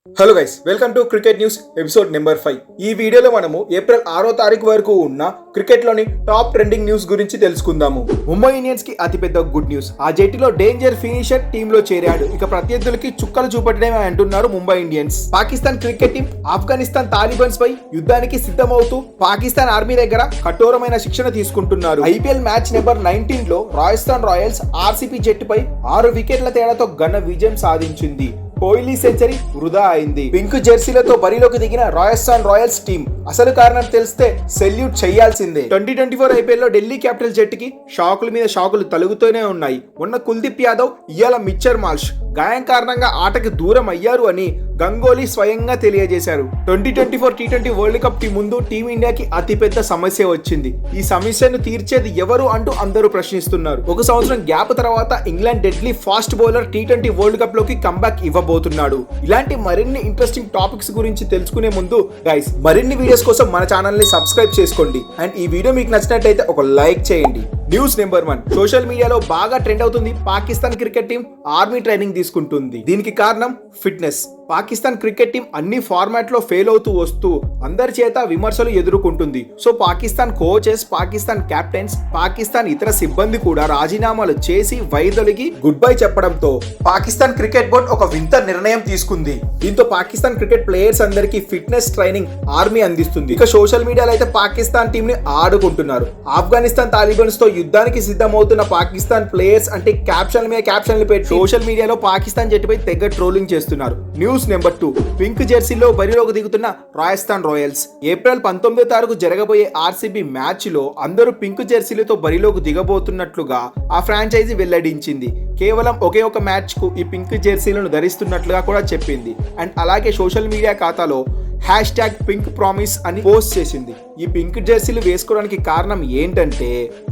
Hello guys, welcome to cricket news episode number 5. ఈ వీడియోలో మనము ఏప్రిల్ 6వ తారీఖు వరకు ఉన్న క్రికెట్ లోని టాప్ ట్రెండింగ్ న్యూస్ గురించి తెలుసుకుందాము. ముంబై ఇండియన్స్ కి అతిపెద్ద గుడ్ న్యూస్. ఆ జట్టులో డేంజర్ ఫినిషర్ టీమ్ లో చేరాడు. ఇక ప్రత్యర్థులకి చుక్కలు చూపట్టడమే అంటున్నారు Mumbai Indians. Pakistan cricket team Afghanistan Talibans పై యుద్ధానికి సిద్ధమవుతూ పాకిస్తాన్ ఆర్మీ దగ్గర కఠోరమైన శిక్షణ తీసుకుంటున్నారు. ఐపీఎల్ మ్యాచ్ నెంబర్ 19 లో రాజస్థాన్ రాయల్స్ ఆర్సీబీ జట్టుపై 6 వికెట్ల తేడాతో ఘన విజయం సాధించింది. కోహ్లీ సెంచరీ వృధా అయింది. పింక్ జెర్సీలతో బరిలోకి దిగిన రాజస్థాన్ రాయల్స్ టీం అసలు కారణం తెలిస్తే సెల్యూట్ చేయాల్సిందే. 2024 ఐపీఎల్ లో ఢిల్లీ క్యాపిటల్ జట్టుకి షాకుల మీద షాకులు తలుగుతూనే ఉన్నాయి. మొన్న కుల్దీప్ యాదవ్, ఇయాల మిచ్చర్ మార్ష్ గాయం కారణంగా ఆటకి దూరం అయ్యారు అని గంగోలీ స్వయంగా తెలియజేశారు. 2024 టీ20 వరల్డ్ కప్ కి ముందు టీమిండియాకి అతిపెద్ద సమస్య వచ్చింది. ఈ సమస్యను తీర్చేది ఎవరు అంటూ అందరూ ప్రశ్నిస్తున్నారు. ఒక సంవత్సరం గ్యాప్ తర్వాత England deadly fast bowler T20 world cup లోకి కంబ్యాక్ ఇవ్వబోతున్నాడు. ఇలాంటి మరిన్ని ఇంట్రెస్టింగ్ టాపిక్స్ గురించి తెలుసుకునే ముందు గైస్, మరిన్ని వీడియోస్ కోసం మన ఛానల్ ని సబ్స్క్రైబ్ చేసుకోండి. అండ్ ఈ వీడియో మీకు నచ్చినట్లయితే ఒక లైక్ చేయండి. News number 1. సోషల్ మీడియాలో బాగా ట్రెండ్ అవుతుంది. Pakistan cricket team army training తీసుకుంటుంది. దీనికి కారణం ఫిట్నెస్. పాకిస్తాన్ క్రికెట్ టీం అన్ని ఫార్మాట్ లో ఫెయిల్ అవుతూ వస్తూ అందరి చేత విమర్శలు ఎదుర్కొంటుంది. So Pakistan coaches, Pakistan captains, Pakistan ఇతర సిబ్బంది కూడా రాజీనామాలు చేసి వైదొలిగి గుడ్ బై చెప్పడంతో పాకిస్తాన్ క్రికెట్ బోర్డ్ ఒక వింత నిర్ణయం తీసుకుంది. దీంతో పాకిస్తాన్ క్రికెట్ ప్లేయర్స్ అందరికీ ఫిట్నెస్ ట్రైనింగ్ ఆర్మీ అందిస్తుంది. ఇక సోషల్ మీడియాలో అయితే పాకిస్తాన్ టీం ని ఆడుకుంటున్నారు. ఆఫ్ఘనిస్తాన్ తాలిబాన్స్ తో యుద్ధానికి సిద్ధమవుతున్న పాకిస్తాన్ ప్లేయర్స్ అంటే క్యాప్షన్ల మీద క్యాప్షన్లు పెట్టి సోషల్ మీడియాలో పాకిస్తాన్ జట్టుపై తెగ ట్రోలింగ్ చేస్తున్నారు. News number 2. పింక్ జెర్సీలో బరిలోకి దిగుతున్న రాజస్థాన్ రాయల్స్. ఏప్రిల్ 19వ తారీఖు జరగబోయే ఆర్సీబీ మ్యాచ్ లో అందరూ పింక్ జెర్సీలతో బరిలోకి దిగబోతున్నట్లుగా ఆ ఫ్రాంచైజీ వెల్లడించింది. కేవలం ఒకే ఒక మ్యాచ్ కు ఈ పింక్ జెర్సీలను ధరిస్తున్నట్లుగా కూడా చెప్పింది. అండ్ అలాగే సోషల్ మీడియా ఖాతాలో #పింక్ ప్రామిస్ అని పోస్ట్ చేసింది. ఈ పింక్ జెర్సీలు వేసుకోవడానికి కారణం ఏంటంటే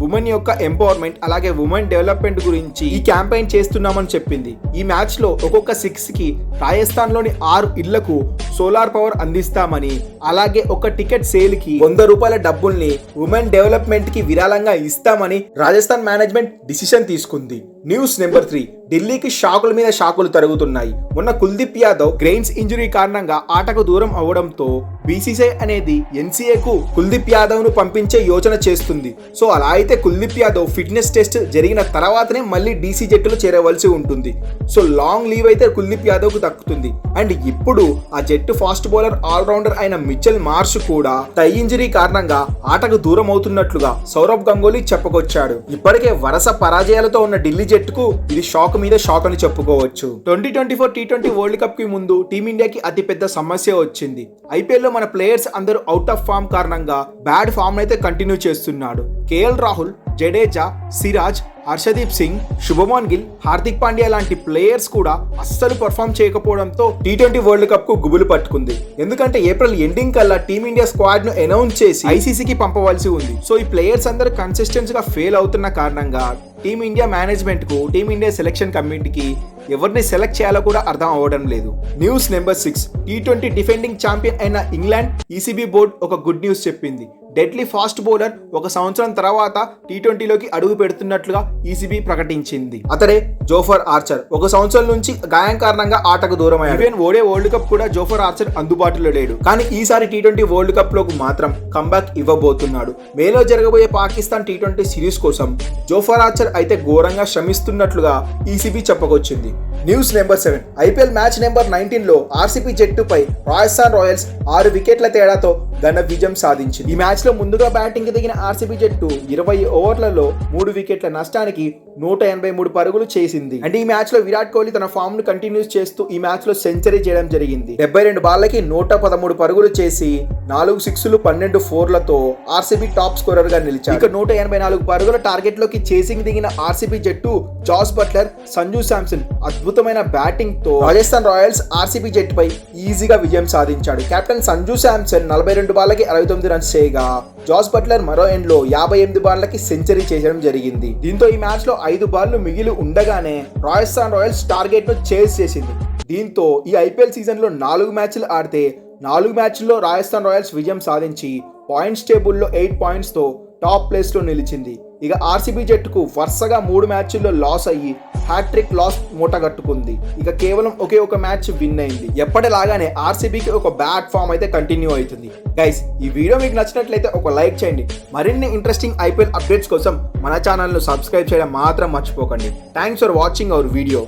ఉమెన్ యొక్క ఎంపవర్మెంట్ అలాగే ఉమెన్ డెవలప్మెంట్ గురించి ఈ క్యాంపెయిన్ చేస్తున్నామని చెప్పింది. ఈ మ్యాచ్ లో ఒక్కొక్క 6 కి రాజస్థాన్ లోని 6 ఇళ్లకు సోలార్ పవర్ అందిస్తామని, అలాగే ఒక టికెట్ సేల్ కి ₹100 డబ్బుల్ని ఉమెన్ డెవలప్మెంట్ కి విరాళంగా ఇస్తామని రాజస్థాన్ మేనేజ్మెంట్ డిసిషన్ తీసుకుంది. News number 3. ఢిల్లీకి షాకుల మీద షాకులు తరుగుతున్నాయి. మొన్న కుల్దీప్ యాదవ్ గ్రెయిన్స్ ఇంజురీ కారణంగా ఆటకు దూరం అవడంతో బీసీసీఐ అనేది ఎన్సీఏకు కుల్దీప్ యాదవ్ ను పంపించే యోచన చేస్తుంది. సో అలా అయితే కుల్దీప్ యాదవ్ ఫిట్నెస్ టెస్ట్ జరిగిన తర్వాతనే మళ్ళీ డీసీ జట్టులో చేరవలసి ఉంటుంది. సో లాంగ్ లీవ్ అయితే కుల్దీప్ యాదవ్ కు దక్కుతుంది. అండ్ ఇప్పుడు ఆ జట్టు ఫాస్ట్ బౌలర్ ఆల్రౌండర్ అయిన మిచెల్ మార్ష్ కూడా టై ఇంజరీ కారణంగా ఆటకు దూరం అవుతున్నట్లుగా సౌరవ్ గంగోలీ చెప్పుకొచ్చాడు. ఇప్పటికే వరుస పరాజయాలతో ఉన్న ఢిల్లీ జట్టుకు ఇది షాక్ మీద షాక్ అని చెప్పుకోవచ్చు. 2024 టీ20 వరల్డ్ కప్ కి ముందు టీమిండియాకి అతిపెద్ద సమస్య వచ్చింది. ఐపీఎల్ లో మన ప్లేయర్స్ అందరూ అవుట్ ఆఫ్ ఫామ్ కారణంగా బ్యాడ్ ఫామ్ అయితే కంటిన్యూ చేస్తున్నాడు. కేఎల్ రాహుల్, జడేజా, సిరాజ్, హర్షదీప్ సింగ్, శుభమన్ గిల్, హార్దిక్ పాండ్యా లాంటి ప్లేయర్స్ కూడా అస్సలు పర్ఫామ్ చేయకపోవడంతో టీ20 వరల్డ్ కప్ కు గుబులు పట్టుకుంది. ఎందుకంటే ఏప్రిల్ ఎండింగ్ కల్లా టీమిండియా స్క్వాడ్ ను అనౌన్స్ చేసి ఐసీసీకి పంపవలసి ఉంది. సో ఈ ప్లేయర్స్ అందరూ కన్సిస్టెన్స్ గా ఫెయిల్ అవుతున్న కారణంగా టీమిండియా మేనేజ్మెంట్ కు, టీమిండియా సెలక్షన్ కమిటీకి ఎవరిని సెలెక్ట్ చేయాలో కూడా అర్థం అవ్వడం లేదు. News number 6. T20 defending champion అయిన ఇంగ్లాండ్ ఈసీబీ బోర్డ్ ఒక గుడ్ న్యూస్ చెప్పింది. డెడ్లీ ఫాస్ట్ బౌలర్ ఒక సంవత్సరం తర్వాత టీ20లోకి అడుగు పెడుతున్నట్లుగా ఈసీబీ ప్రకటించింది. అతడే జోఫర్ ఆర్చర్. ఒక సంవత్సరం నుంచి గాయం కారణంగా ఆటకు దూరం అయ్యాడు. ఈవెన్ ఓడే వరల్డ్ కప్ కూడా జోఫర్ ఆర్చర్ అందుబాటులో లేడు. కానీ ఈసారి టీ20 వరల్డ్ కప్ లోకి మాత్రం కంబ్యాక్ ఇవ్వబోతున్నాడు. మేలో జరగబోయే పాకిస్తాన్ టీ20 సిరీస్ కోసం జోఫర్ ఆర్చర్ అయితే ఘోరంగా శ్రమిస్తున్నట్లుగా ఈసీబీ చెప్పుకొచ్చింది. News number 7. IPL match number 19 లో ఆర్సీబీ జట్టుపై రాజస్థాన్ రాయల్స్ 6 వికెట్ల తేడాతో ఘన విజయం సాధించింది. ఈ మ్యాచ్ లో ముందుగా బ్యాటింగ్ కి దిగిన ఆర్సీబీ జట్టు 20 ఓవర్లలో 3 వికెట్ల నష్టానికి 183 పరుగులు చేసింది. అండ్ ఈ మ్యాచ్ లో విరాట్ కోహ్లీ తన ఫామ్ ను కంటిన్యూస్ చేస్తూ ఈ మ్యాచ్ లో సెంచరీ చేయడం జరిగింది. 72 బాళ్లకి 113 పరుగులు చేసి 4 సిక్స్లు 12 ఫోర్లతో ఆర్సీబీ టాప్ స్కోరర్ గా నిలిచాడు. ఇక 184 పరుగుల టార్గెట్ లోకి చేసింగ్ దిగిన ఆర్సీబీ జట్టు జాస్ బట్లర్, సంజు శాంసన్ అద్భుతమైన బ్యాటింగ్ తో రాజస్థాన్ రాయల్స్ ఆర్సీబీ జట్టుపై ఈజీగా విజయం సాధించాడు. కెప్టెన్ సంజు శాంసన్ 42 బాళ్లకి 69 రన్స్ చేయగా జాస్ బట్లర్ మరో ఎండ్ లో 58 బాళ్లకి సెంచరీ చేయడం జరిగింది. దీంతో ఈ మ్యాచ్ లో 5 బాళ్లు మిగిలి ఉండగానే రాజస్థాన్ రాయల్స్ టార్గెట్ ను చేజ్ చేసింది. దీంతో ఈ ఐపీఎల్ సీజన్ లో 4 మ్యాచ్లు ఆడితే 4 మ్యాచ్ల్లో రాజస్థాన్ రాయల్స్ విజయం సాధించి పాయింట్స్ టేబుల్లో 8 పాయింట్స్ తో టాప్ ప్లేస్ లో నిలిచింది. ఇక ఆర్సీబీ జట్టుకు వరుసగా 3 మ్యాచ్ల్లో లాస్ అయ్యి హ్యాట్రిక్ లాస్ మూటగట్టుకుంది. ఇక కేవలం ఒకే ఒక మ్యాచ్ విన్ అయింది. ఎప్పటిలాగానే ఆర్సీబీకి ఒక బ్యాడ్ ఫామ్ అయితే కంటిన్యూ అవుతుంది. గైస్, ఈ వీడియో మీకు నచ్చినట్లయితే ఒక లైక్ చేయండి. మరిన్ని ఇంట్రెస్టింగ్ ఐపీఎల్ అప్డేట్స్ కోసం మన ఛానల్ను సబ్స్క్రైబ్ చేయడం మాత్రం మర్చిపోకండి. Thanks for watching our video.